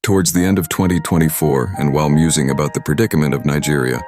Towards the end of 2024, and while musing about the predicament of Nigeria,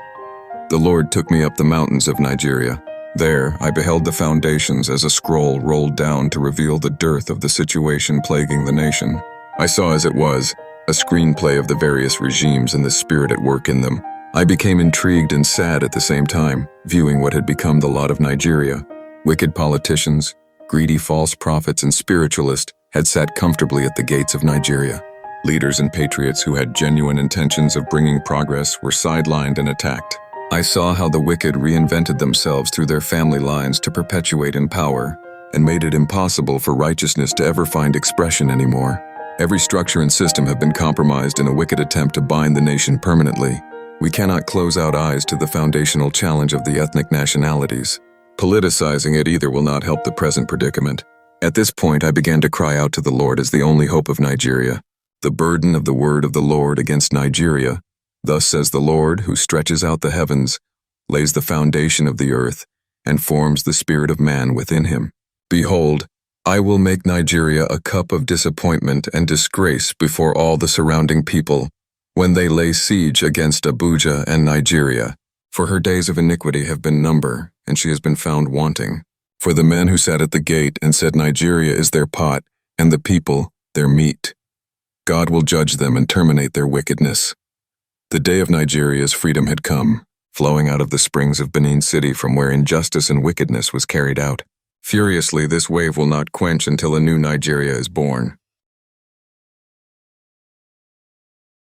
the Lord took me up the mountains of Nigeria. There, I beheld the foundations as a scroll rolled down to reveal the dearth of the situation plaguing the nation. I saw as it was, a screenplay of the various regimes and the spirit at work in them. I became intrigued and sad at the same time, viewing what had become the lot of Nigeria. Wicked politicians, greedy false prophets, and spiritualists had sat comfortably at the gates of Nigeria. Leaders and patriots who had genuine intentions of bringing progress were sidelined and attacked. I saw how the wicked reinvented themselves through their family lines to perpetuate in power, and made it impossible for righteousness to ever find expression anymore. Every structure and system have been compromised in a wicked attempt to bind the nation permanently. We cannot close out eyes to the foundational challenge of the ethnic nationalities. Politicizing it either will not help the present predicament. At this point, I began to cry out to the Lord as the only hope of Nigeria. The burden of the word of the Lord against Nigeria. Thus says the Lord, who stretches out the heavens, lays the foundation of the earth, and forms the spirit of man within him. Behold, I will make Nigeria a cup of disappointment and disgrace before all the surrounding people, when they lay siege against Abuja and Nigeria. For her days of iniquity have been numbered, and she has been found wanting. For the men who sat at the gate and said Nigeria is their pot, and the people their meat. God will judge them and terminate their wickedness. The day of Nigeria's freedom had come, flowing out of the springs of Benin City from where injustice and wickedness was carried out. Furiously, this wave will not quench until a new Nigeria is born.